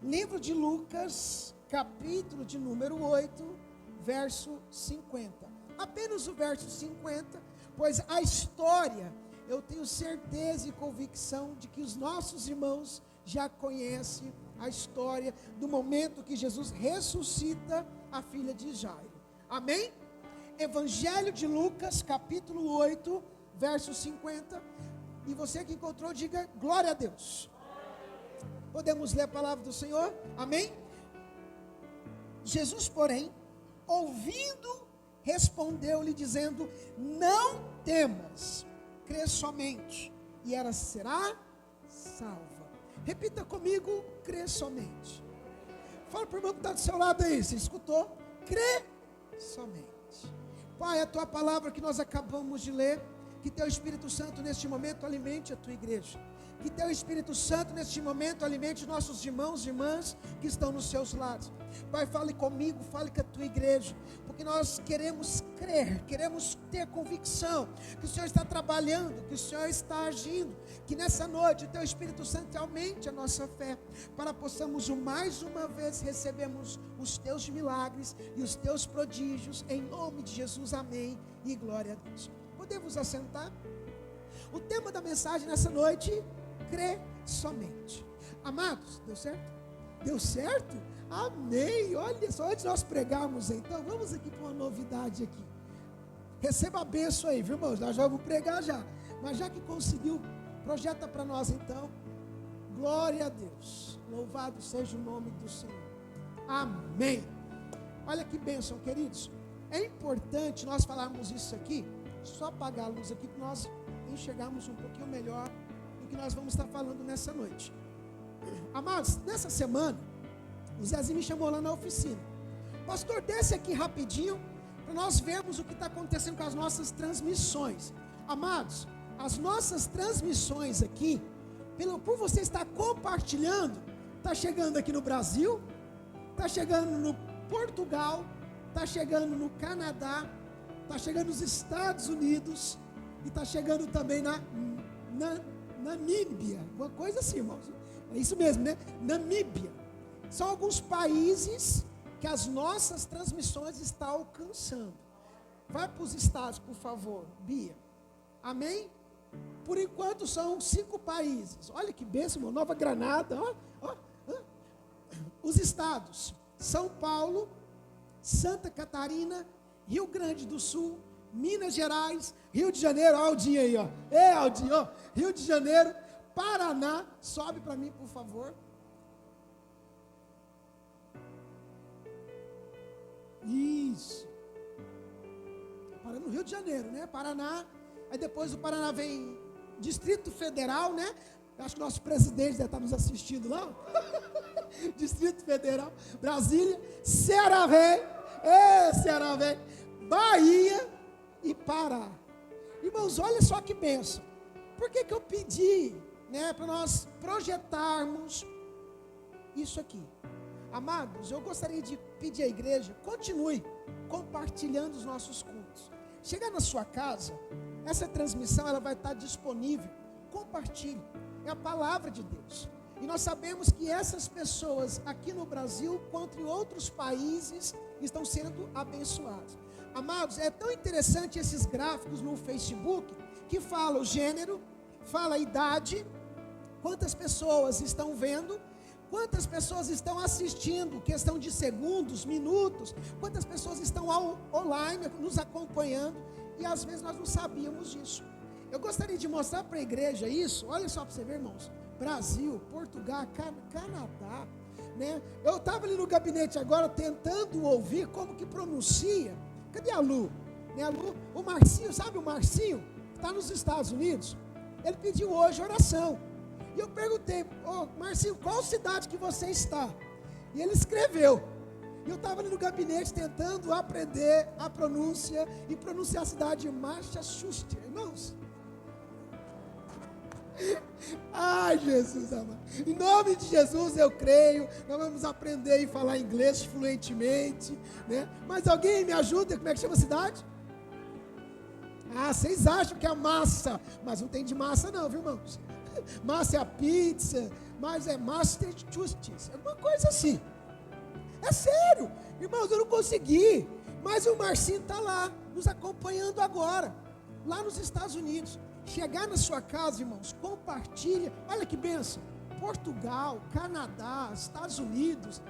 Livro de Lucas, capítulo de número 8, verso 50. Apenas o verso 50, pois a história, eu tenho certeza e convicção de que os nossos irmãos já conhecem a história do momento que Jesus ressuscita a filha de Jairo. Amém? Evangelho de Lucas, capítulo 8, verso 50. E você que encontrou, diga glória a Deus. Podemos ler a palavra do Senhor? Amém? Jesus, porém, ouvindo, respondeu-lhe dizendo: não temas, crê somente, e ela será salva. Repita comigo: crê somente. Fala para o irmão que está do seu lado aí, você escutou? Crê somente. Pai, a tua palavra que nós acabamos de ler, que teu Espírito Santo neste momento alimente a tua igreja. Que teu Espírito Santo neste momento alimente nossos irmãos e irmãs que estão nos seus lados. Pai, fale comigo, fale com a tua igreja, porque nós queremos crer, queremos ter convicção que o Senhor está trabalhando, que o Senhor está agindo, que nessa noite o teu Espírito Santo aumente a nossa fé, para possamos mais uma vez recebermos os teus milagres e os teus prodígios, em nome de Jesus, amém e glória a Deus. Podemos assentar? O tema da mensagem nessa noite: crê somente. Amados, deu certo? Deu certo? Amém. Olha só, antes de nós pregarmos então, vamos aqui para uma novidade aqui. Receba a bênção aí, viu, irmãos? Nós já vamos pregar já. Mas já que conseguiu, projeta para nós então. Glória a Deus. Louvado seja o nome do Senhor. Amém. Olha que bênção, queridos. É importante nós falarmos isso aqui. Só apagar a luz aqui para nós enxergarmos um pouquinho melhor do que nós vamos estar falando nessa noite. Amados, nessa semana, o Zezinho me chamou lá na oficina. Pastor, desce aqui rapidinho para nós vermos o que está acontecendo com as nossas transmissões. Amados, as nossas transmissões aqui, por você estar compartilhando, está chegando aqui no Brasil, está chegando no Portugal, está chegando no Canadá, está chegando nos Estados Unidos e está chegando também na Namíbia, uma coisa assim, irmãos. É isso mesmo, né? Namíbia. São alguns países que as nossas transmissões estão alcançando. Vai para os estados, por favor, Bia. Amém? Por enquanto são 5 países. Olha que bênção, irmão. Nova Granada. Os estados: São Paulo, Santa Catarina, Rio Grande do Sul, Minas Gerais, Rio de Janeiro. Olha o Aldinho aí, ó. Aldinho, ó. Rio de Janeiro, Paraná. Sobe para mim, por favor. Isso. Para no Rio de Janeiro, né? Paraná. Aí depois do Paraná vem Distrito Federal, né? Acho que nosso presidente deve estar nos assistindo lá. Distrito Federal, Brasília, Ceará vem. Ceará vem. Bahia e Pará. Irmãos, olha só que bênção. Por que eu pedi, né, para nós projetarmos isso aqui? Amados, eu gostaria de pedir à igreja, continue compartilhando os nossos cultos. Chegar na sua casa, essa transmissão ela vai estar disponível. Compartilhe. É a palavra de Deus. E nós sabemos que essas pessoas aqui no Brasil, quanto em outros países, estão sendo abençoadas. Amados, é tão interessante esses gráficos no Facebook, que fala o gênero, fala a idade, quantas pessoas estão vendo, quantas pessoas estão assistindo, questão de segundos, minutos, quantas pessoas estão online nos acompanhando, e às vezes nós não sabíamos disso. Eu gostaria de mostrar para a igreja isso. Olha só para você ver, irmãos. Brasil, Portugal, Canadá, né? Eu estava ali no gabinete agora tentando ouvir como que pronuncia. Cadê a Lu? Né, a Lu? O Marcinho, sabe o Marcinho? Está nos Estados Unidos. Ele pediu hoje oração. E eu perguntei: Marcinho, qual cidade que você está? E ele escreveu. E eu estava ali no gabinete tentando aprender a pronúncia e pronunciar a cidade de Massachusetts. Irmãos, ai, Jesus amado, em nome de Jesus eu creio, nós vamos aprender a falar inglês fluentemente, né? Mas alguém me ajuda, como é que chama a cidade? Vocês acham que é massa, mas não tem de massa não, viu, irmãos? Márcia Pizza, mas é Master Justice, alguma coisa assim. É sério, irmãos, eu não consegui, mas o Marcinho está lá, nos acompanhando agora, lá nos Estados Unidos. Chegar na sua casa, irmãos, compartilha, olha que bênção, Portugal, Canadá, Estados Unidos,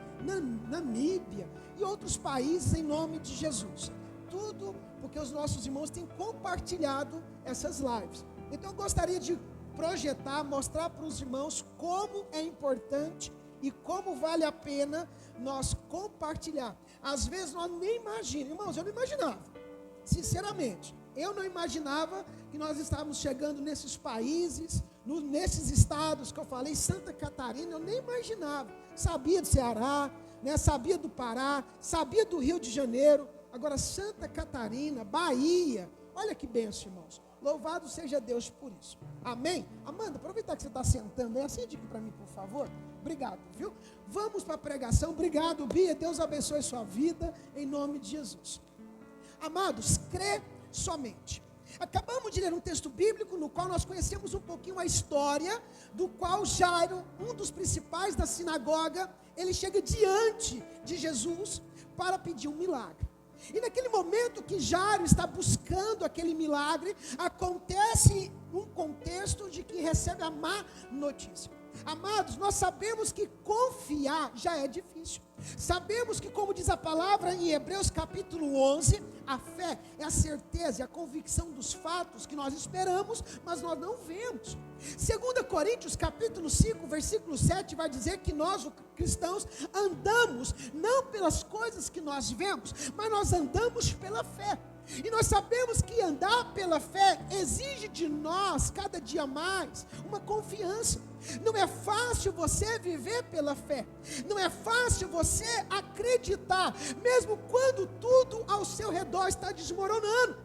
Namíbia e outros países em nome de Jesus. Tudo porque os nossos irmãos têm compartilhado essas lives. Então eu gostaria de projetar, mostrar para os irmãos como é importante e como vale a pena nós compartilhar. Às vezes nós nem imaginamos, irmãos, eu não imaginava, sinceramente, eu não imaginava que nós estávamos chegando nesses países, nesses estados que eu falei, Santa Catarina, eu nem imaginava. Sabia do Ceará, né, sabia do Pará, sabia do Rio de Janeiro, agora Santa Catarina, Bahia, olha que bênção, irmãos. Louvado seja Deus por isso. Amém? Amanda, aproveitar que você está sentando aí, acende aqui para mim, por favor. Obrigado, viu? Vamos para a pregação. Obrigado, Bia. Deus abençoe sua vida, em nome de Jesus. Amados, crê somente. Acabamos de ler um texto bíblico no qual nós conhecemos um pouquinho a história do qual Jairo, um dos principais da sinagoga, ele chega diante de Jesus para pedir um milagre. E naquele momento que Jairo está buscando aquele milagre, acontece um contexto de que recebe a má notícia. Amados, nós sabemos que confiar já é difícil. Sabemos que, como diz a palavra em Hebreus capítulo 11, a fé é a certeza e a convicção dos fatos que nós esperamos, mas nós não vemos. 2 Coríntios capítulo 5, versículo 7 vai dizer que nós, os cristãos, andamos não pelas coisas que nós vemos, mas nós andamos pela fé. E nós sabemos que andar pela fé exige de nós, cada dia mais, uma confiança. Não é fácil você viver pela fé. Não é fácil você acreditar, mesmo quando tudo ao seu redor está desmoronando.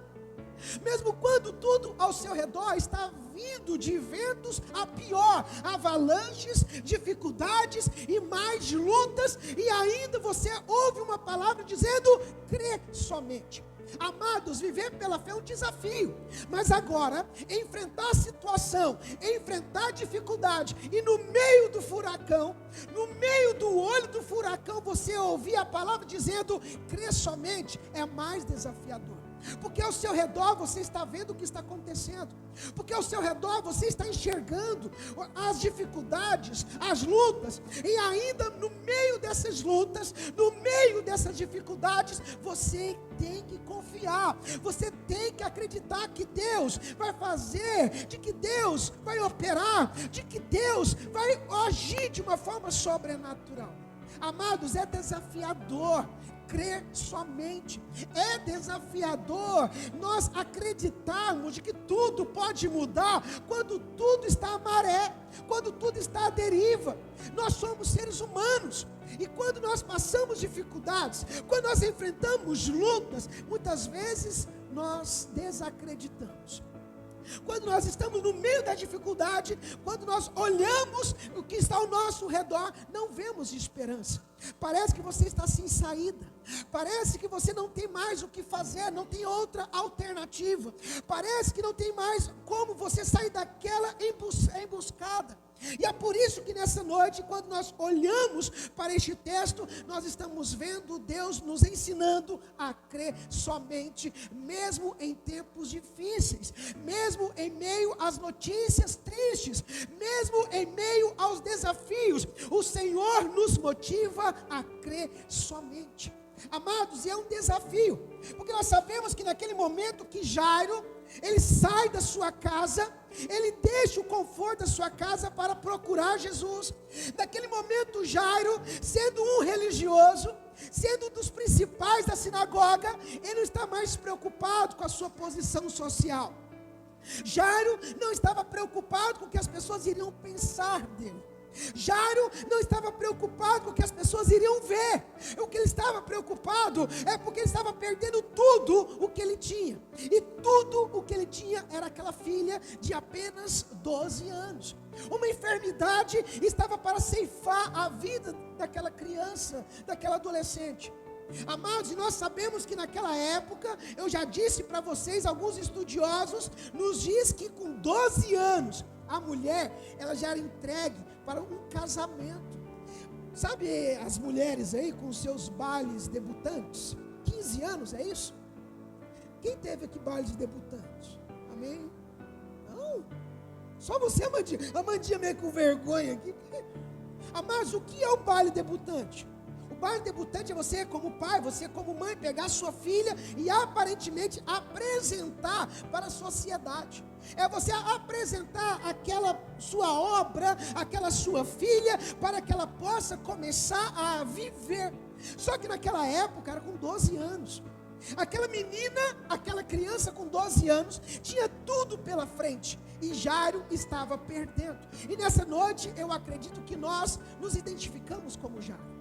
Mesmo quando tudo ao seu redor está vindo de ventos a pior, avalanches, dificuldades e mais lutas, e ainda você ouve uma palavra dizendo, crê somente. Amados, viver pela fé é um desafio, mas agora, enfrentar a situação, enfrentar a dificuldade, e no meio do furacão, no meio do olho do furacão, você ouvir a palavra dizendo, crê somente, é mais desafiador. Porque ao seu redor você está vendo o que está acontecendo, porque ao seu redor você está enxergando as dificuldades, as lutas, e ainda no meio dessas lutas, no meio dessas dificuldades, você tem que confiar, você tem que acreditar que Deus vai fazer, de que Deus vai operar, de que Deus vai agir de uma forma sobrenatural. Amados, é desafiador crer somente, é desafiador nós acreditarmos de que tudo pode mudar quando tudo está à maré, quando tudo está à deriva. Nós somos seres humanos, e quando nós passamos dificuldades, quando nós enfrentamos lutas, muitas vezes nós desacreditamos. Quando nós estamos no meio da dificuldade, quando nós olhamos o que está ao nosso redor, não vemos esperança. Parece que você está sem saída. Parece que você não tem mais o que fazer, não tem outra alternativa. Parece que não tem mais como você sair daquela emboscada. E é por isso que nessa noite, quando nós olhamos para este texto, nós estamos vendo Deus nos ensinando a crer somente, mesmo em tempos difíceis, mesmo em meio às notícias tristes, mesmo em meio aos desafios, o Senhor nos motiva a crer somente. Amados, é um desafio, porque nós sabemos que naquele momento que Jairo, ele sai da sua casa, ele deixa o conforto da sua casa para procurar Jesus. Naquele momento Jairo, sendo um religioso, sendo um dos principais da sinagoga, ele não está mais preocupado com a sua posição social. Jairo não estava preocupado com o que as pessoas iriam pensar dele. Jairo não estava preocupado com o que as pessoas iriam ver. O que ele estava preocupado é porque ele estava perdendo tudo o que ele tinha. E tudo o que ele tinha era aquela filha de apenas 12 anos. Uma enfermidade estava para ceifar a vida daquela criança, daquela adolescente. Amados, e nós sabemos que naquela época, eu já disse para vocês, alguns estudiosos nos diz que com 12 anos, a mulher, ela já era entregue para um casamento. Sabe as mulheres aí com os seus bailes debutantes? 15 anos, é isso? Quem teve aqui bailes debutantes? Amém? Não? Só você, Amandinha. Amandinha meio com vergonha aqui. Mas o que é o baile debutante? O baile debutante é você como pai, você como mãe, pegar sua filha e aparentemente apresentar para a sociedade. É você apresentar aquela sua obra, aquela sua filha, para que ela possa começar a viver. Só que naquela época era com 12 anos. Aquela menina, aquela criança com 12 anos, tinha tudo pela frente. E Jairo estava perdendo. E nessa noite eu acredito que nós nos identificamos como Jairo.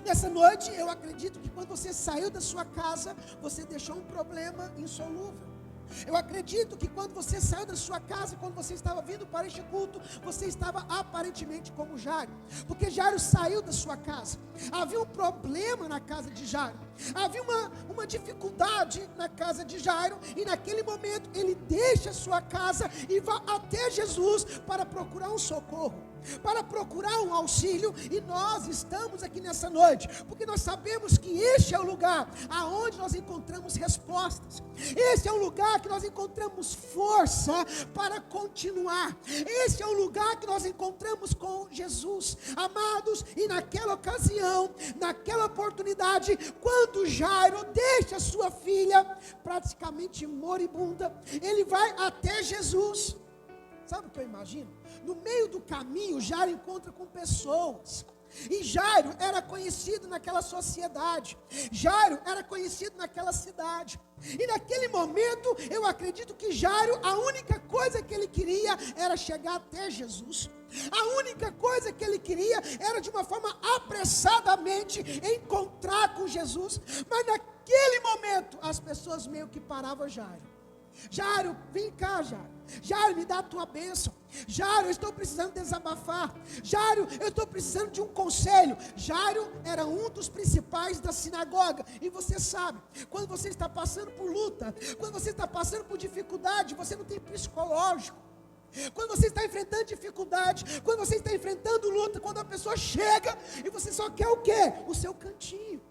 Nessa noite eu acredito que quando você saiu da sua casa, você deixou um problema insolúvel. Eu acredito que quando você saiu da sua casa, quando você estava vindo para este culto, você estava aparentemente como Jairo, porque Jairo saiu da sua casa. Havia um problema na casa de Jairo, havia uma dificuldade na casa de Jairo, e naquele momento ele deixa a sua casa e vai até Jesus para procurar um socorro, para procurar um auxílio. E nós estamos aqui nessa noite porque nós sabemos que este é o lugar aonde nós encontramos respostas. Esse é o lugar que nós encontramos força para continuar. Esse é o lugar que nós encontramos com Jesus. Amados, e naquela ocasião, naquela oportunidade, quando Jairo deixa sua filha praticamente moribunda, ele vai até Jesus. Sabe o que eu imagino? No meio do caminho, Jairo encontra com pessoas. E Jairo era conhecido naquela sociedade. Jairo era conhecido naquela cidade. E naquele momento, eu acredito que Jairo, a única coisa que ele queria era chegar até Jesus. A única coisa que ele queria era de uma forma apressadamente encontrar com Jesus. Mas naquele momento, as pessoas meio que paravam Jairo. Jairo, vem cá, Jairo. Jairo, me dá a tua bênção. Jairo, eu estou precisando desabafar. Jairo, eu estou precisando de um conselho. Jairo era um dos principais da sinagoga. E você sabe, quando você está passando por luta, quando você está passando por dificuldade, você não tem psicológico. Quando você está enfrentando dificuldade, quando você está enfrentando luta, quando a pessoa chega e você só quer o quê? O seu cantinho.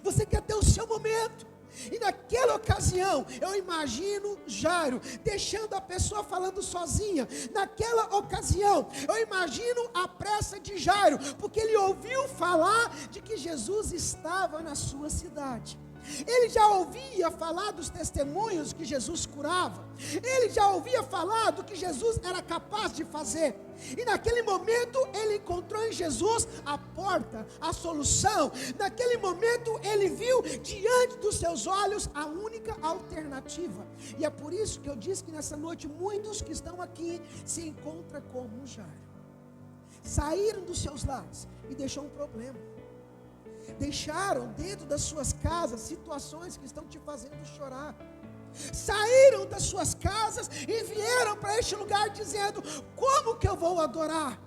Você quer ter o seu momento. E naquela ocasião, eu imagino Jairo deixando a pessoa falando sozinha. Naquela ocasião, eu imagino a pressa de Jairo, porque ele ouviu falar de que Jesus estava na sua cidade. Ele já ouvia falar dos testemunhos que Jesus curava. Ele já ouvia falar do que Jesus era capaz de fazer. E naquele momento ele encontrou em Jesus a porta, a solução. Naquele momento ele viu diante dos seus olhos a única alternativa. E é por isso que eu disse que nessa noite muitos que estão aqui se encontram como Jairo. Saíram dos seus lares e deixou um problema. Deixaram dentro das suas casas situações que estão te fazendo chorar. Saíram das suas casas e vieram para este lugar dizendo: como que eu vou adorar?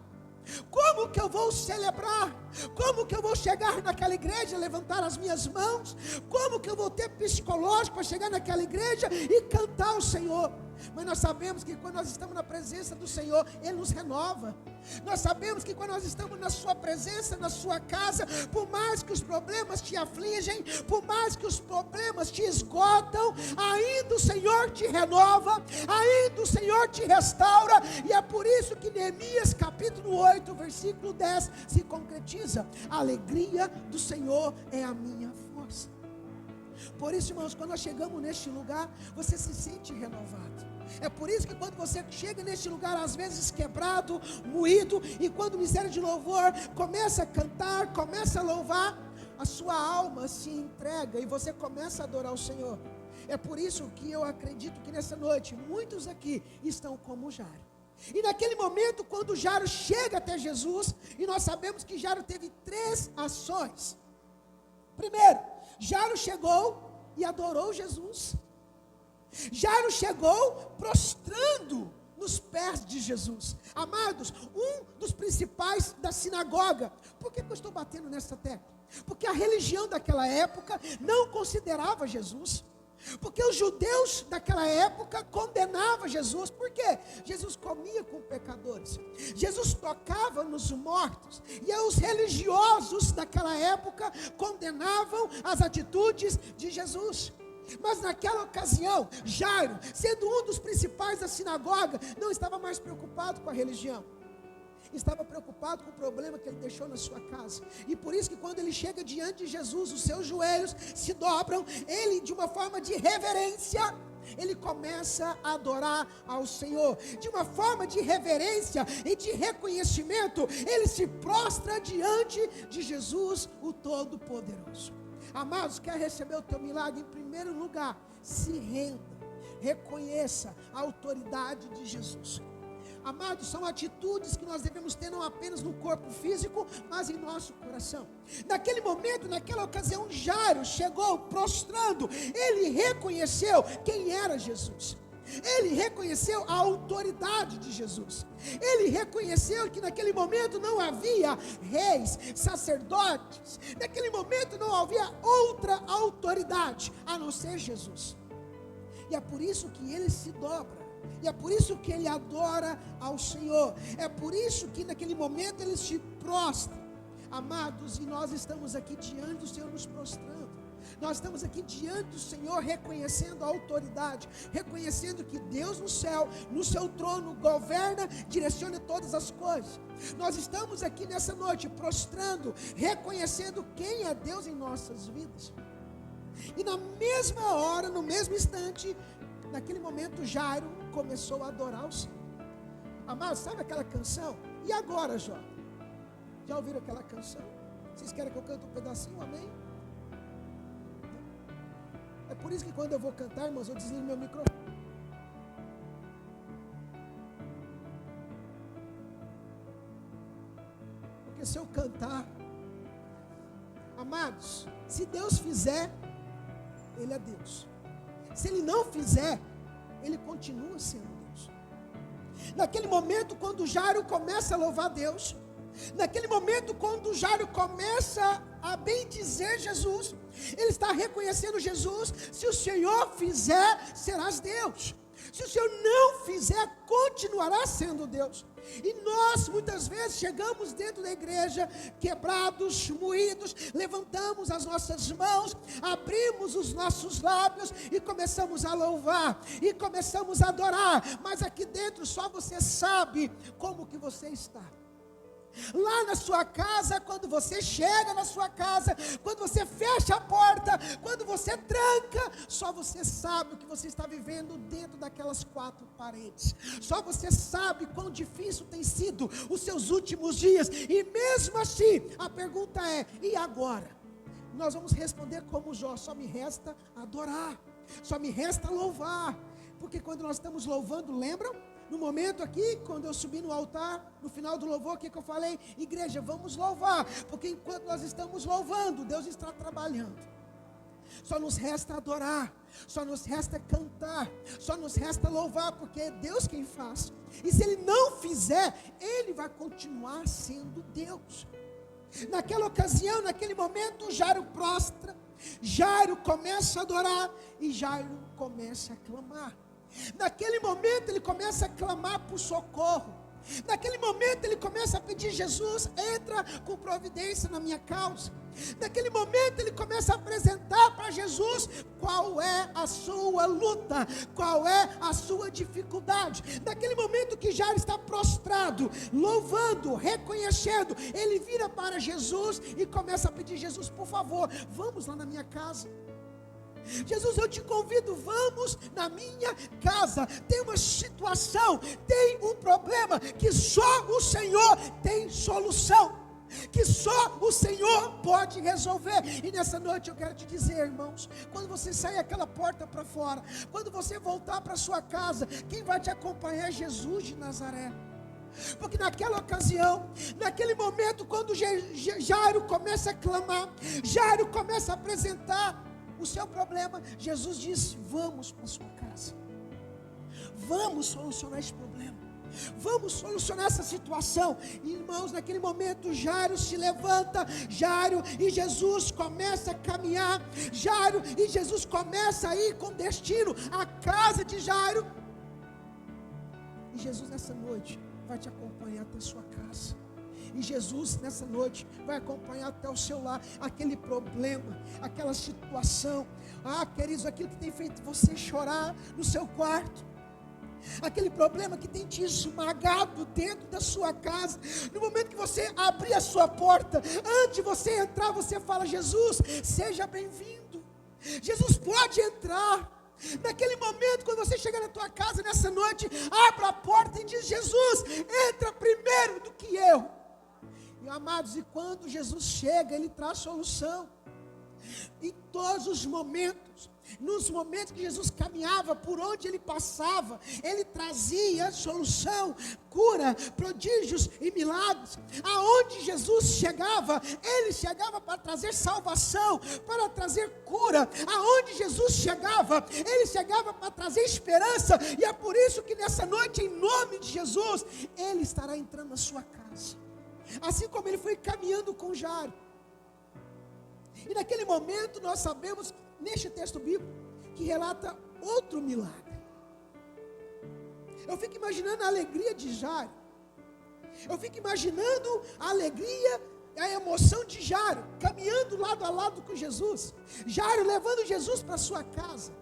Como que eu vou celebrar? Como que eu vou chegar naquela igreja, levantar as minhas mãos? Como que eu vou ter psicológico para chegar naquela igreja e cantar ao Senhor? Mas nós sabemos que quando nós estamos na presença do Senhor, Ele nos renova. Nós sabemos que quando nós estamos na sua presença, na sua casa, por mais que os problemas te afligem, por mais que os problemas te esgotam, ainda o Senhor te renova, ainda o Senhor te restaura. E é por isso que Neemias capítulo 8, versículo 10 se concretiza: a alegria do Senhor é a minha força. Por isso, irmãos, quando nós chegamos neste lugar, você se sente renovado. É por isso que quando você chega neste lugar, às vezes quebrado, moído, e quando o ministério de louvor começa a cantar, começa a louvar, a sua alma se entrega e você começa a adorar o Senhor. É por isso que eu acredito que nessa noite, muitos aqui estão como Jairo. E naquele momento, quando Jairo chega até Jesus, e nós sabemos que Jairo teve 3 ações. Primeiro, Jairo chegou e adorou Jesus. Jairo chegou prostrando nos pés de Jesus. Amados, um dos principais da sinagoga. Por que eu estou batendo nessa tecla? Porque a religião daquela época não considerava Jesus. Porque os judeus daquela época condenavam Jesus. Por quê? Jesus comia com pecadores. Jesus tocava nos mortos. E os religiosos daquela época condenavam as atitudes de Jesus. Mas naquela ocasião, Jairo, sendo um dos principais da sinagoga, não estava mais preocupado com a religião. Estava preocupado com o problema que ele deixou na sua casa. E por isso que quando ele chega diante de Jesus, os seus joelhos se dobram. Ele, de uma forma de reverência, ele começa a adorar ao Senhor. De uma forma de reverência e de reconhecimento, ele se prostra diante de Jesus, o Todo-Poderoso. Amados, quer receber o teu milagre? Em primeiro lugar, se renda. Reconheça a autoridade de Jesus. Amados, são atitudes que nós devemos ter não apenas no corpo físico, mas em nosso coração. Naquele momento, naquela ocasião, Jairo chegou prostrando. Ele reconheceu quem era Jesus. Ele reconheceu a autoridade de Jesus. Ele reconheceu que naquele momento não havia reis, sacerdotes. Naquele momento não havia outra autoridade a não ser Jesus. E é por isso que ele se dobra. E é por isso que ele adora ao Senhor. É por isso que naquele momento ele se prostra. Amados, e nós estamos aqui diante do Senhor nos prostrando. Nós estamos aqui diante do Senhor reconhecendo a autoridade, reconhecendo que Deus no céu, no seu trono, governa, direciona todas as coisas. Nós estamos aqui nessa noite prostrando, reconhecendo quem é Deus em nossas vidas. E na mesma hora, no mesmo instante, naquele momento Jairo começou a adorar o Senhor. Amados, sabe aquela canção? E agora, Jó? Já ouviram aquela canção? Vocês querem que eu cante um pedacinho? Amém? É por isso que quando eu vou cantar, irmãos, eu desligo meu microfone. Porque se eu cantar, amados, se Deus fizer, Ele é Deus. Se Ele não fizer, Ele continua sendo Deus. Naquele momento, quando Jairo começa a louvar Deus, naquele momento, quando Jairo começa a bendizer Jesus, ele está reconhecendo Jesus. Se o Senhor fizer, serás Deus. Se o Senhor não fizer, continuará sendo Deus. E nós muitas vezes chegamos dentro da igreja quebrados, moídos, levantamos as nossas mãos, abrimos os nossos lábios e começamos a louvar, e começamos a adorar, mas aqui dentro só você sabe como que você está. Lá na sua casa, quando você chega na sua casa, quando você fecha a porta, quando você tranca, só você sabe o que você está vivendo dentro daquelas quatro paredes. Só você sabe quão difícil tem sido os seus últimos dias. E mesmo assim, a pergunta é: e agora? Nós vamos responder como Jó: só me resta adorar, só me resta louvar. Porque quando nós estamos louvando, lembram? No momento aqui, quando eu subi no altar, no final do louvor, o que eu falei? Igreja, vamos louvar, porque enquanto nós estamos louvando, Deus está trabalhando. Só nos resta adorar, só nos resta cantar, só nos resta louvar, porque é Deus quem faz. E se Ele não fizer, Ele vai continuar sendo Deus. Naquela ocasião, naquele momento, Jairo prostra, Jairo começa a adorar e Jairo começa a clamar. Naquele momento ele começa a clamar por socorro. Naquele momento ele começa a pedir: Jesus, entra com providência na minha causa. Naquele momento ele começa a apresentar para Jesus qual é a sua luta, qual é a sua dificuldade. Naquele momento que Jairo está prostrado, louvando, reconhecendo, ele vira para Jesus e começa a pedir: Jesus, por favor, vamos lá na minha casa. Jesus, eu te convido, vamos na minha casa. Tem uma situação, tem um problema que só o Senhor tem solução, que só o Senhor pode resolver. E nessa noite eu quero te dizer, irmãos, quando você sair aquela porta para fora, quando você voltar para sua casa, quem vai te acompanhar é Jesus de Nazaré. Porque naquela ocasião, naquele momento, quando Jairo começa a clamar, Jairo começa a apresentar o seu problema, Jesus disse: vamos para a sua casa, vamos solucionar esse problema. Vamos solucionar essa situação. Irmãos, naquele momento Jairo se levanta, Jairo e Jesus começa a caminhar, Jairo e Jesus começa a ir com destino à casa de Jairo. E Jesus nessa noite vai te acompanhar até a sua casa. E Jesus nessa noite vai acompanhar até o seu lar. Aquele problema, aquela situação, queridos, aquilo que tem feito você chorar no seu quarto, aquele problema que tem te esmagado dentro da sua casa. No momento que você abrir a sua porta, antes de você entrar, você fala: Jesus, seja bem-vindo. Jesus pode entrar. Naquele momento, quando você chegar na tua casa nessa noite, abra a porta e diz: Jesus, entra primeiro do que eu. E amados, e quando Jesus chega, Ele traz solução. Em todos os momentos, nos momentos que Jesus caminhava, por onde Ele passava, Ele trazia solução, cura, prodígios e milagres. Aonde Jesus chegava, Ele chegava para trazer salvação, para trazer cura. Aonde Jesus chegava, Ele chegava para trazer esperança. E é por isso que nessa noite, em nome de Jesus, Ele estará entrando na sua casa, assim como Ele foi caminhando com Jairo. E naquele momento nós sabemos, neste texto bíblico, que relata outro milagre. Eu fico imaginando a alegria de Jairo. Eu fico imaginando a alegria, a emoção de Jairo, caminhando lado a lado com Jesus. Jairo levando Jesus para sua casa.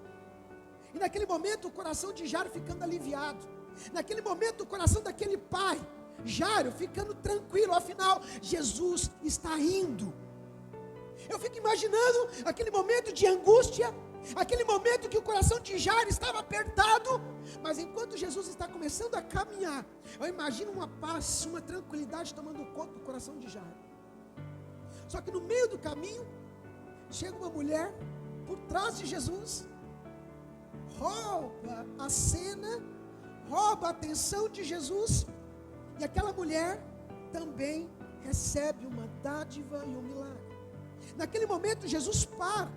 E naquele momento o coração de Jairo ficando aliviado. Naquele momento o coração daquele pai, Jairo, ficando tranquilo. Afinal, Jesus está indo. Eu fico imaginando aquele momento de angústia, aquele momento que o coração de Jairo estava apertado, mas enquanto Jesus está começando a caminhar, eu imagino uma paz, uma tranquilidade tomando conta do coração de Jairo. Só que no meio do caminho, chega uma mulher por trás de Jesus, rouba a cena, rouba a atenção de Jesus, e aquela mulher também recebe uma dádiva e um milagre. Naquele momento Jesus para.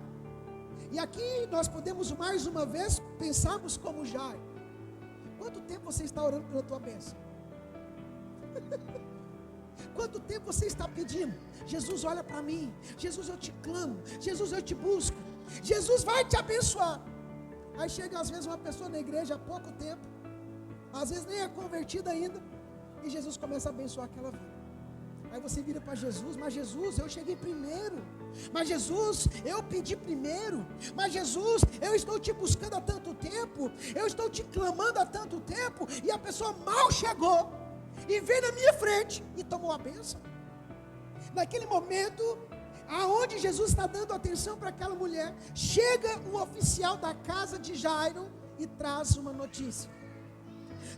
E aqui nós podemos mais uma vez pensarmos como Jairo. Quanto tempo você está orando pela tua bênção? Quanto tempo você está pedindo? Jesus, olha para mim. Jesus, eu te clamo. Jesus, eu te busco. Jesus vai te abençoar. Aí chega às vezes uma pessoa na igreja há pouco tempo, às vezes nem é convertida ainda, e Jesus começa a abençoar aquela vida. Aí você vira para Jesus: mas Jesus, eu cheguei primeiro. Mas Jesus, eu pedi primeiro. Mas Jesus, eu estou te buscando há tanto tempo. Eu estou te clamando há tanto tempo. E a pessoa mal chegou e veio na minha frente e tomou a bênção. Naquele momento, aonde Jesus está dando atenção para aquela mulher, chega um oficial da casa de Jairo e traz uma notícia.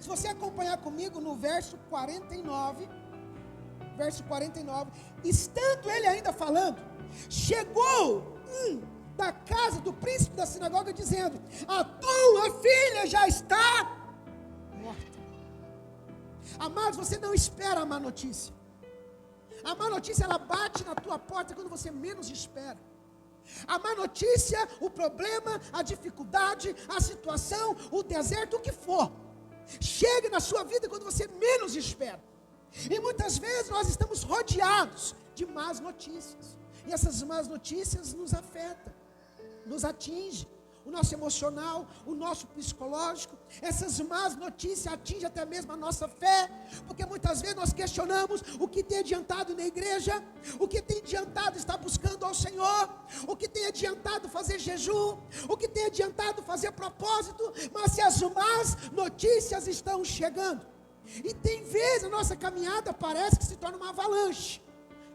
Se você acompanhar comigo no verso 49, estando ele ainda falando, chegou da casa do príncipe da sinagoga dizendo: a tua filha já está morta. Amados, você não espera a má notícia. A má notícia, ela bate na tua porta quando você menos espera. A má notícia, o problema, a dificuldade, a situação, o deserto, o que for, chega na sua vida quando você menos espera. E muitas vezes nós estamos rodeados de más notícias. E essas más notícias nos afetam, nos atingem. O nosso emocional, o nosso psicológico. Essas más notícias atingem até mesmo a nossa fé. Porque muitas vezes nós questionamos o que tem adiantado na igreja. O que tem adiantado estar buscando ao Senhor. O que tem adiantado fazer jejum. O que tem adiantado fazer propósito. Mas se as más notícias estão chegando, e tem vezes a nossa caminhada parece que se torna uma avalanche.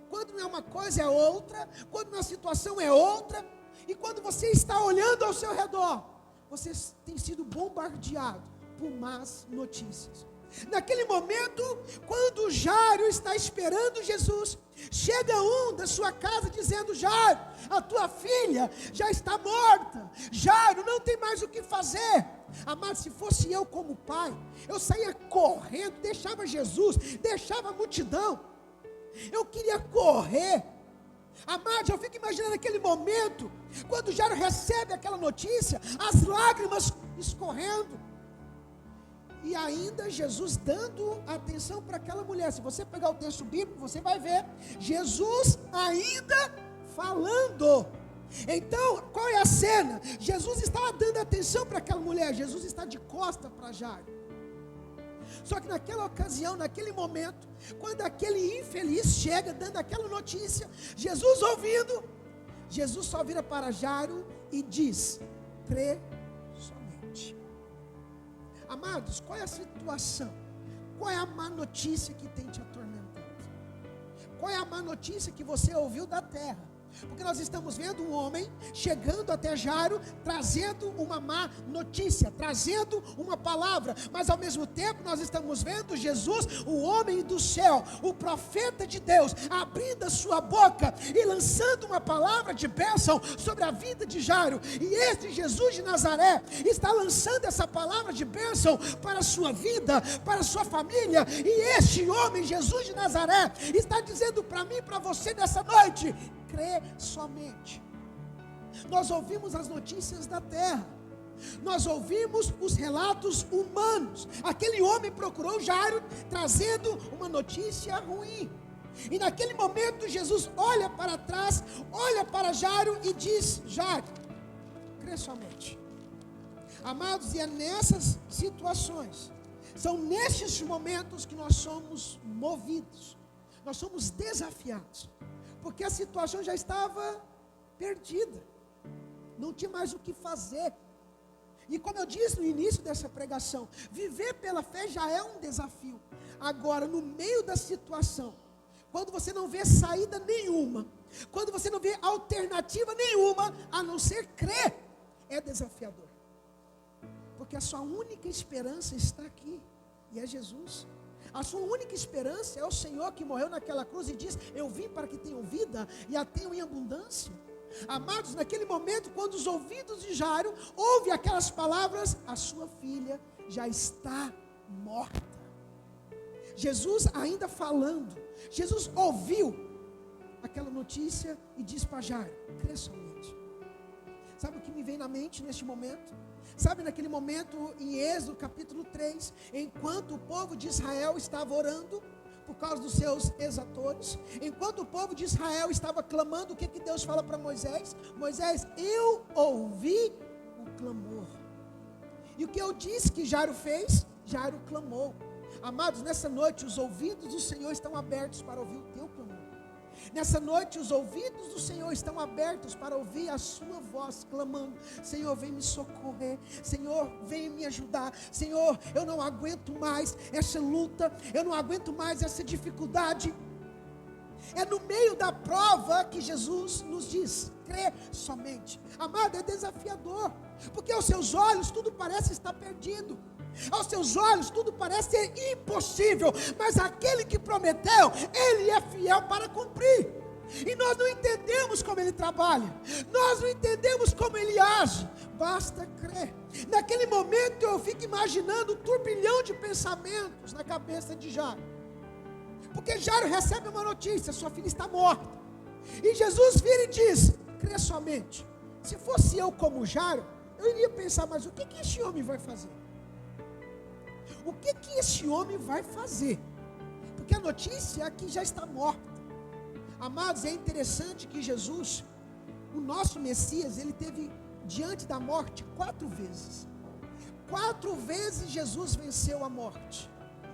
Quando não é uma coisa, é outra. Quando uma situação é outra. E quando você está olhando ao seu redor, você tem sido bombardeado por más notícias. Naquele momento, quando Jairo está esperando Jesus, chega um da sua casa dizendo: Jairo, a tua filha já está morta. Jairo, não tem mais o que fazer. Amado, se fosse eu como pai, eu saía correndo, deixava Jesus, deixava a multidão. Eu queria correr. Amado, eu fico imaginando aquele momento, quando Jairo recebe aquela notícia, as lágrimas escorrendo. E ainda Jesus dando atenção para aquela mulher. Se você pegar o texto bíblico, você vai ver Jesus ainda falando. Então, qual é a cena? Jesus estava dando atenção para aquela mulher. Jesus está de costa para Jairo. Só que naquela ocasião, naquele momento, quando aquele infeliz chega dando aquela notícia, Jesus ouvindo, Jesus só vira para Jairo e diz: crê somente. Amados, qual é a situação? Qual é a má notícia que tem te atormentado? Qual é a má notícia que você ouviu da terra? Porque nós estamos vendo um homem chegando até Jairo, trazendo uma má notícia, trazendo uma palavra, mas ao mesmo tempo nós estamos vendo Jesus, o homem do céu, o profeta de Deus, abrindo a sua boca e lançando uma palavra de bênção sobre a vida de Jairo. E este Jesus de Nazaré está lançando essa palavra de bênção para a sua vida, para a sua família. E este homem, Jesus de Nazaré, está dizendo para mim e para você nessa noite: crê somente. Nós ouvimos as notícias da terra, nós ouvimos os relatos humanos. Aquele homem procurou Jairo trazendo uma notícia ruim, e naquele momento Jesus olha para trás, olha para Jairo e diz: Jairo, crê somente. Amados, e é nessas situações, são nestes momentos que nós somos movidos, nós somos desafiados, porque a situação já estava perdida, não tinha mais o que fazer. E como eu disse no início dessa pregação, viver pela fé já é um desafio. Agora, no meio da situação, quando você não vê saída nenhuma, quando você não vê alternativa nenhuma a não ser crer, é desafiador, porque a sua única esperança está aqui, e é Jesus. A sua única esperança é o Senhor que morreu naquela cruz e diz: eu vim para que tenham vida e a tenham em abundância. Amados, naquele momento, quando os ouvidos de Jairo ouvem aquelas palavras, a sua filha já está morta. Jesus ainda falando, Jesus ouviu aquela notícia e diz para Jairo: crê somente. Sabe o que me vem na mente neste momento? Sabe, naquele momento em Êxodo capítulo 3, enquanto o povo de Israel estava orando por causa dos seus exatores, enquanto o povo de Israel estava clamando, o que Deus fala para Moisés? Moisés, eu ouvi o clamor. E o que eu disse que Jairo fez? Jairo clamou. Amados, nessa noite os ouvidos do Senhor estão abertos para ouvir o teu clamor. Nessa noite os ouvidos do Senhor estão abertos para ouvir a sua voz clamando: Senhor, vem me socorrer, Senhor, vem me ajudar, Senhor, eu não aguento mais essa luta, eu não aguento mais essa dificuldade. É no meio da prova que Jesus nos diz: crê somente. Amado, é desafiador, porque aos seus olhos tudo parece estar perdido, aos seus olhos tudo parece ser impossível, mas aquele que prometeu, Ele é fiel para cumprir. E nós não entendemos como Ele trabalha, nós não entendemos como Ele age, basta crer. Naquele momento eu fico imaginando um turbilhão de pensamentos na cabeça de Jairo, porque Jairo recebe uma notícia: sua filha está morta, e Jesus vira e diz: crê somente. Se fosse eu como Jairo, eu iria pensar: mas o que esse homem vai fazer? O que esse homem vai fazer? Porque a notícia é que já está morta. Amados, é interessante que Jesus, o nosso Messias, ele teve diante da morte 4 vezes. 4 vezes Jesus venceu a morte.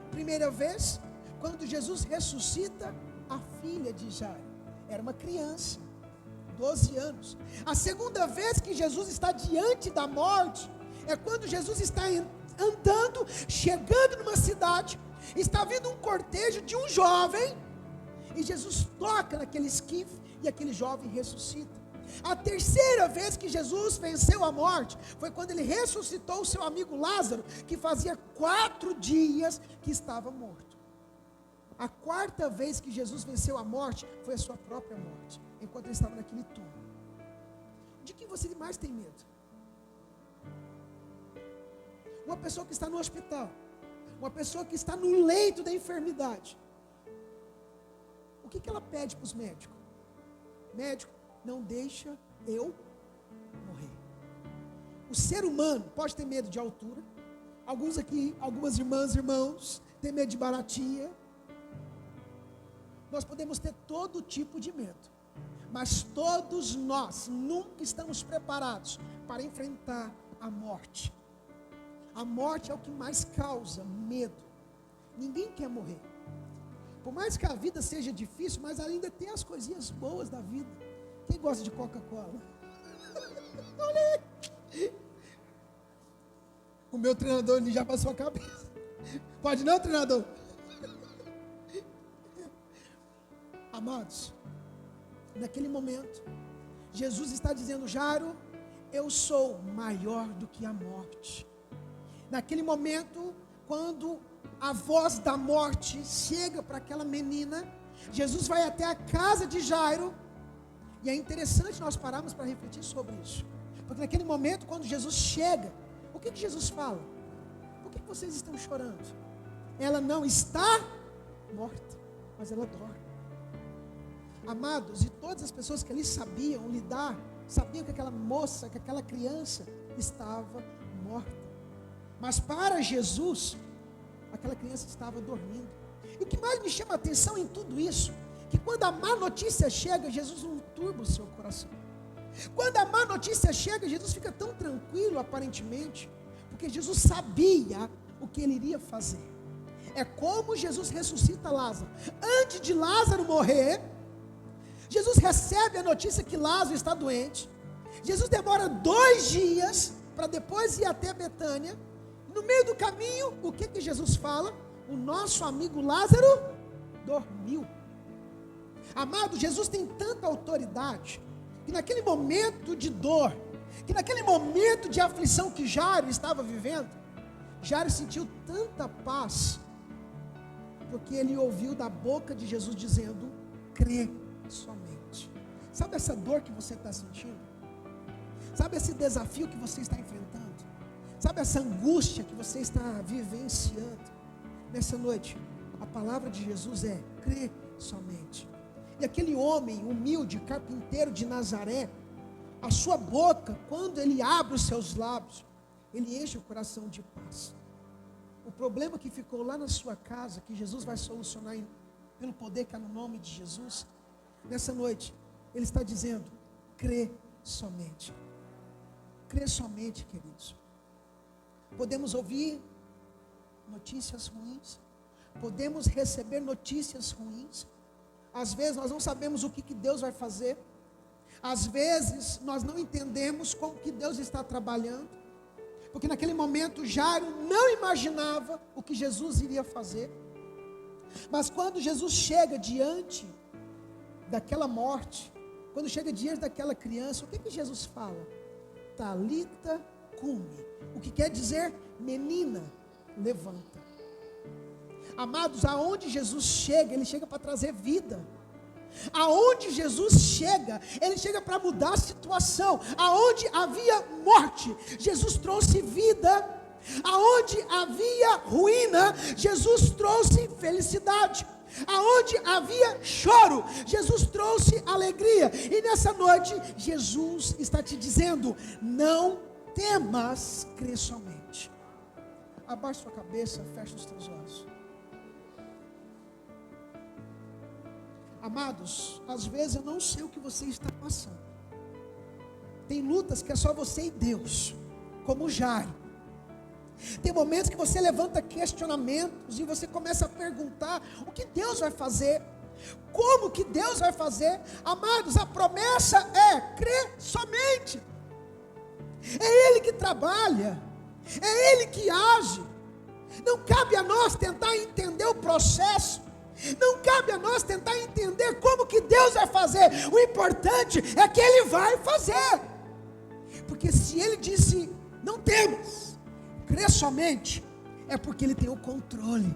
Primeira vez, quando Jesus ressuscita a filha de Jairo, era uma criança, 12 anos. A segunda vez que Jesus está diante da morte, é quando Jesus está andando, chegando numa cidade, está vindo um cortejo de um jovem, e Jesus toca naquele esquife, e aquele jovem ressuscita. A terceira vez que Jesus venceu a morte, foi quando ele ressuscitou o seu amigo Lázaro, que fazia 4 dias que estava morto. A quarta vez que Jesus venceu a morte, foi a sua própria morte, enquanto ele estava naquele túmulo. De quem você mais tem medo? Uma pessoa que está no hospital, uma pessoa que está no leito da enfermidade, o que ela pede para os médicos? Médico, não deixa eu morrer. O ser humano pode ter medo de altura, Alguns aqui, algumas irmãs e irmãos, têm medo de baratinha. Nós podemos ter todo tipo de medo, mas todos nós nunca estamos preparados para enfrentar a morte. A morte é o que mais causa medo. Ninguém quer morrer. Por mais que a vida seja difícil, mas ainda tem as coisinhas boas da vida. Quem gosta de Coca-Cola? Olha aí. O meu treinador ele já passou a cabeça. Pode não, treinador? Amados, naquele momento, Jesus está dizendo: Jairo, eu sou maior do que a morte. Naquele momento, quando a voz da morte chega para aquela menina, Jesus vai até a casa de Jairo. E é interessante nós pararmos para refletir sobre isso, porque naquele momento, quando Jesus chega, o que Jesus fala? Por que vocês estão chorando? Ela não está morta, mas ela dorme. Amados, e todas as pessoas que ali sabiam lidar, sabiam que aquela moça, que aquela criança estava morta. Mas para Jesus, aquela criança estava dormindo. E o que mais me chama a atenção em tudo isso, que quando a má notícia chega, Jesus não turba o seu coração. Quando a má notícia chega, Jesus fica tão tranquilo aparentemente, porque Jesus sabia o que ele iria fazer. É como Jesus ressuscita Lázaro. Antes de Lázaro morrer, Jesus recebe a notícia que Lázaro está doente. Jesus demora 2 dias para depois ir até Betânia. No meio do caminho, o que Jesus fala? O nosso amigo Lázaro dormiu. Amado, Jesus tem tanta autoridade, que naquele momento de dor, que naquele momento de aflição que Jairo estava vivendo, Jairo sentiu tanta paz, porque ele ouviu da boca de Jesus dizendo: crê somente. Sabe essa dor que você está sentindo? Sabe esse desafio que você está enfrentando? Sabe essa angústia que você está vivenciando? Nessa noite, a palavra de Jesus é: crê somente. E aquele homem humilde, carpinteiro de Nazaré, a sua boca, quando ele abre os seus lábios, ele enche o coração de paz. O problema que ficou lá na sua casa, que Jesus vai solucionar pelo poder que há no nome de Jesus, nessa noite, ele está dizendo: crê somente. Crê somente, queridos. Podemos ouvir notícias ruins, podemos receber notícias ruins. Às vezes nós não sabemos o que Deus vai fazer. Às vezes nós não entendemos como que Deus está trabalhando. Porque naquele momento Jairo não imaginava o que Jesus iria fazer. Mas quando Jesus chega diante daquela morte, quando chega diante daquela criança, o que Jesus fala? Talita cumi. O que quer dizer: menina, levanta. Amados, aonde Jesus chega, ele chega para trazer vida. Aonde Jesus chega, ele chega para mudar a situação. Aonde havia morte, Jesus trouxe vida. Aonde havia ruína, Jesus trouxe felicidade. Aonde havia choro, Jesus trouxe alegria. E nessa noite, Jesus está te dizendo: não temas, crê somente. Abaixe sua cabeça, feche os teus olhos. Amados, às vezes eu não sei o que você está passando. Tem lutas que é só você e Deus, como Jairo. Tem momentos que você levanta questionamentos e você começa a perguntar: o que Deus vai fazer? Como que Deus vai fazer? Amados, a promessa é: crer somente. É Ele que trabalha, é Ele que age. Não cabe a nós tentar entender o processo. Não cabe a nós tentar entender como que Deus vai fazer. O importante é que Ele vai fazer. Porque se Ele disse: não temas, crê somente, é porque Ele tem o controle.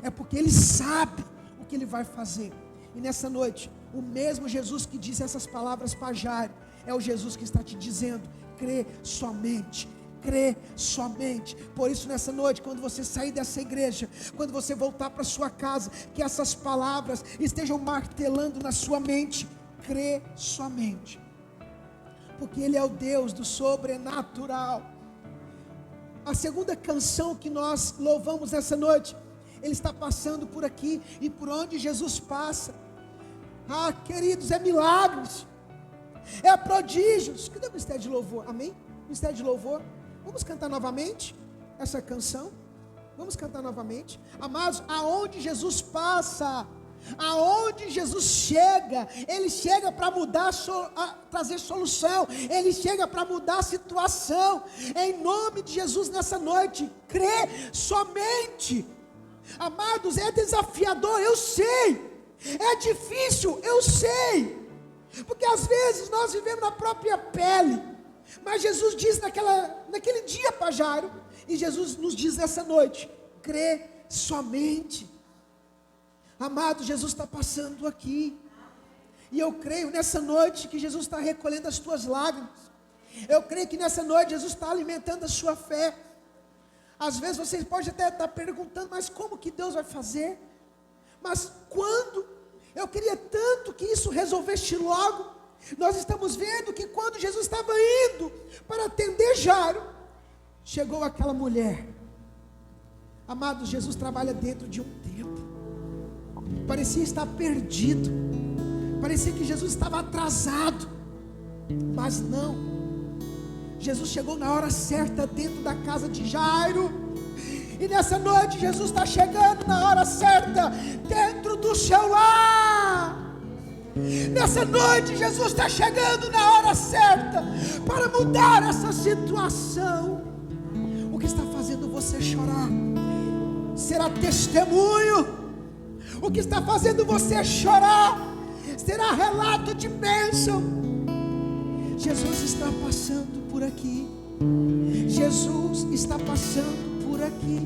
É porque Ele sabe o que Ele vai fazer. E nessa noite, o mesmo Jesus que disse essas palavras para Jairo, é o Jesus que está te dizendo: crê somente. Crê somente. Por isso nessa noite, quando você sair dessa igreja, quando você voltar para sua casa, que essas palavras estejam martelando na sua mente: crê somente. Porque Ele é o Deus do sobrenatural. a segunda canção que nós louvamos essa noite, Ele está passando por aqui, e por onde Jesus passa, queridos, é milagres, é prodígios. Cadê o ministério de louvor? Amém? Ministério de louvor. Vamos cantar novamente essa canção? Vamos cantar novamente. Amados, aonde Jesus passa, aonde Jesus chega, Ele chega para mudar, trazer solução, Ele chega para mudar a situação. Em nome de Jesus, nessa noite, crê somente. Amados, é desafiador, eu sei, é difícil, eu sei, porque às vezes nós vivemos na própria pele, mas Jesus diz naquele dia para Jairo, e Jesus nos diz essa noite: crê somente. Amado, Jesus está passando aqui, e eu creio nessa noite que Jesus está recolhendo as tuas lágrimas. Eu creio que nessa noite Jesus está alimentando a sua fé. Às vezes você pode até estar perguntando: mas como que Deus vai fazer? Mas quando? Eu queria tanto que isso resolvesse logo. Nós estamos vendo que quando Jesus estava indo para atender Jairo, chegou aquela mulher. Amado, Jesus trabalha dentro de um tempo. Parecia estar perdido, parecia que Jesus estava atrasado, mas não. Jesus chegou na hora certa dentro da casa de Jairo. E nessa noite Jesus está chegando na hora certa dentro do seu lar. Nessa noite Jesus está chegando na hora certa para mudar essa situação. O que está fazendo você chorar será testemunho. O que está fazendo você chorar será relato de bênção. Jesus está passando por aqui. Jesus está passando por aqui.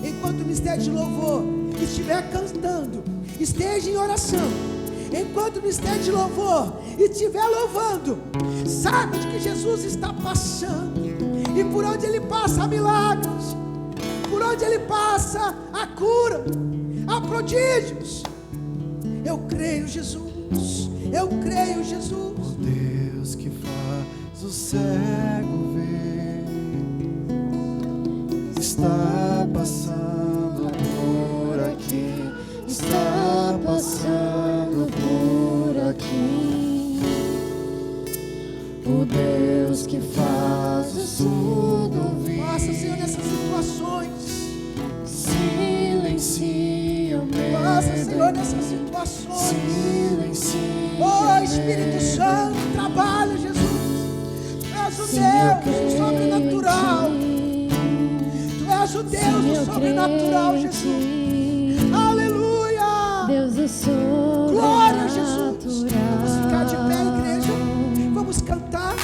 Enquanto o ministério de louvor estiver cantando, esteja em oração. Enquanto o ministério de louvor estiver louvando, saiba de que Jesus está passando. E por onde Ele passa há milagres, por onde Ele passa há cura, há prodígios. Eu creio, Jesus, eu creio, Jesus. O Deus que faz o cego ver está passando por aqui, está passando por aqui. O Deus que faz o surdo ouvir. Passa, Senhor, nessas situações. Silencia o medo. Passa, Senhor, nessas situações. Silencia. Oh, Espírito Santo, trabalha, Jesus. Tu és o Deus do sobrenatural. Tu és o Deus do sobrenatural, Jesus. Aleluia. Deus do sobrenatural. Glória a Jesus. Vamos ficar de pé, igreja. Vamos cantar,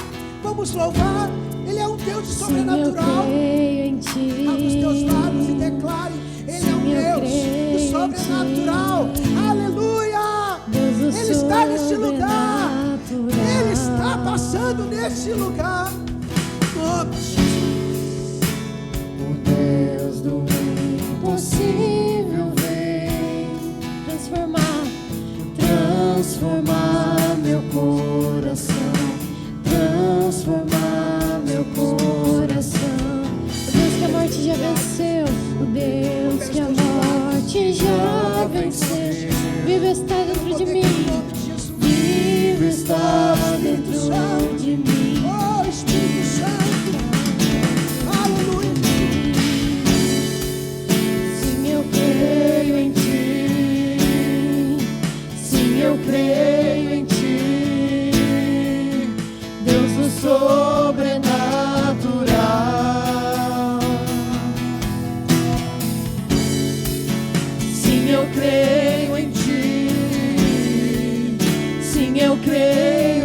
vamos louvar. Ele é um Deus do sobrenatural. Abra os teus lábios e declare: Ele é um Deus do sobrenatural. Aleluia. Ele está neste lugar. Ele está passando neste lugar. Nome de Jesus. O Deus do impossível vem transformar meu coração, transformar meu coração. O Deus que a morte já venceu, o Deus que a morte já venceu, vive está dentro de mim, Vivo está dentro de mim. Oh, Espírito Santo. Aleluia. sim, eu creio em ti, Sim, eu creio em ti, Deus do sobrenatural. Sim, eu creio em ti, sim, eu creio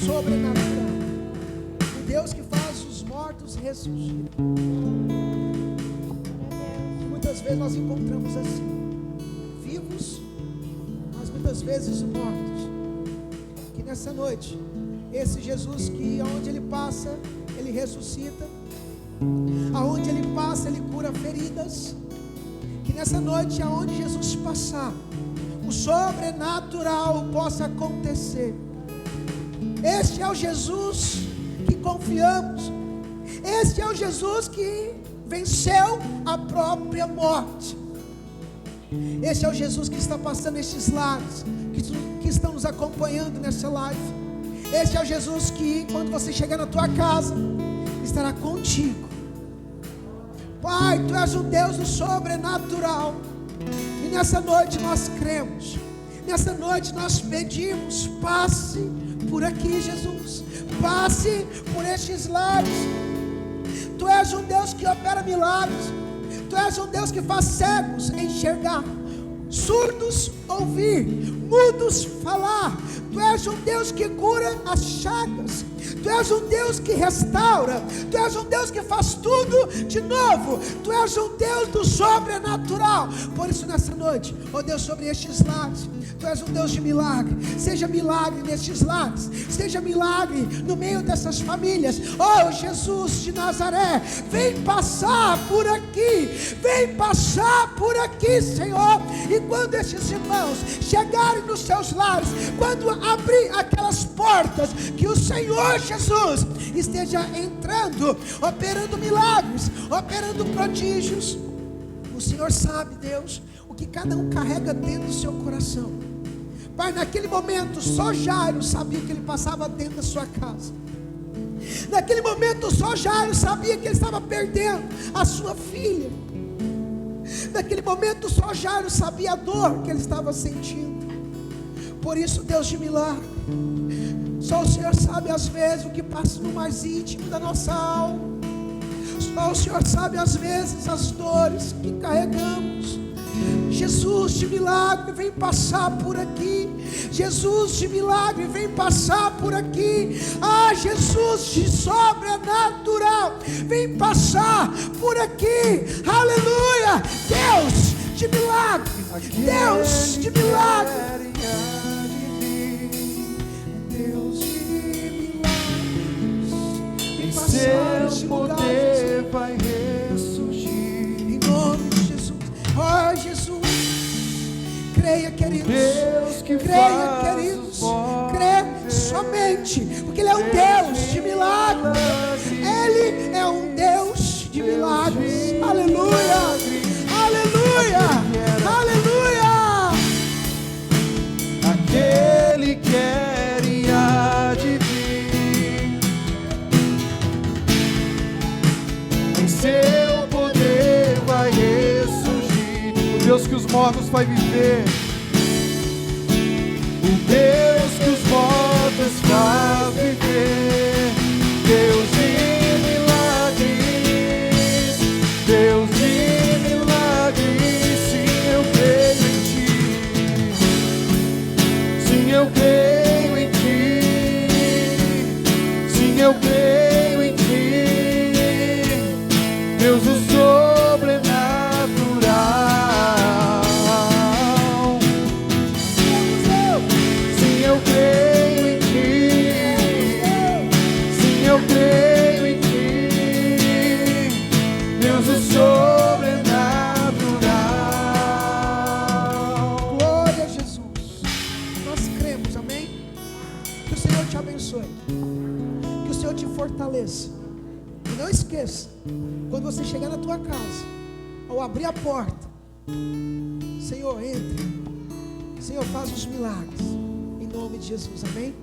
sobrenatural, o Deus que faz os mortos ressurgirem. Muitas vezes nós encontramos assim, vivos, mas muitas vezes mortos. Que nessa noite, esse Jesus que aonde Ele passa, Ele ressuscita, aonde Ele passa, Ele cura feridas. Que nessa noite, aonde Jesus passar, o sobrenatural possa acontecer. Este é o Jesus que confiamos. Este é o Jesus que venceu a própria morte. Este é o Jesus que está passando estes lares, que estão nos acompanhando nessa live. Este é o Jesus que, quando você chegar na tua casa, estará contigo. Pai, Tu és o Deus do sobrenatural. E nessa noite nós cremos. Nessa noite nós pedimos, passe por aqui, Jesus. Passe por estes lares. Tu és um Deus que opera milagres. Tu és um Deus que faz cegos enxergar, surdos ouvir, mudos falar. Tu és um Deus que cura as chagas. Tu és um Deus que restaura. Tu és um Deus que faz tudo de novo. Tu és um Deus do sobrenatural. Por isso nessa noite, ó Deus, sobre estes lares, Tu és um Deus de milagre. Seja milagre nestes lares, seja milagre no meio dessas famílias. Oh Jesus de Nazaré, vem passar por aqui. Vem passar por aqui, Senhor. E quando estes irmãos chegarem nos seus lares, quando abrir aquelas portas, que o Senhor Jesus esteja entrando, operando milagres, operando prodígios. O Senhor sabe, Deus, o que cada um carrega dentro do seu coração. Pai, naquele momento só Jairo sabia que ele passava dentro da sua casa. Naquele momento só Jairo sabia que ele estava perdendo a sua filha. Naquele momento só Jairo sabia a dor que ele estava sentindo. Por isso, Deus de milagre, só o Senhor sabe às vezes o que passa no mais íntimo da nossa alma. Só o Senhor sabe às vezes as dores que carregamos. Jesus de milagre, vem passar por aqui. Jesus de milagre, vem passar por aqui. Ah, Jesus de sobrenatural, vem passar por aqui. Aleluia. Deus de milagre, Deus de milagre, Deus de milagres, vem passar neste lugar. Seu poder vai ressurgir. Em nome de Jesus. Oh Jesus, creia, queridos. Deus que creia, faz queridos. os mortos Crê somente, porque Ele é um Deus de milagres. Ele é um Deus de milagres. Aleluia, aleluia, aleluia. Aquele que quer e há de vir, em seu poder vai ressurgir. O Deus que os mortos vai viver, o Deus que os mortos faz viver. Deus de milagres, Deus de milagres. Sim, eu creio em Ti. Sim, eu creio em Ti. Sim, eu creio em Ti. Deus do sobrenatural. Sim, eu creio em Ti. Sim, eu creio em Ti. Deus do sobrenatural. Glória a Jesus. Nós cremos, amém? Que o Senhor te abençoe, que o Senhor te fortaleça. E não esqueça, quando você chegar na tua casa, ao abrir a porta, Senhor, entre. Senhor, faz os milagres. Em nome de Jesus, amém?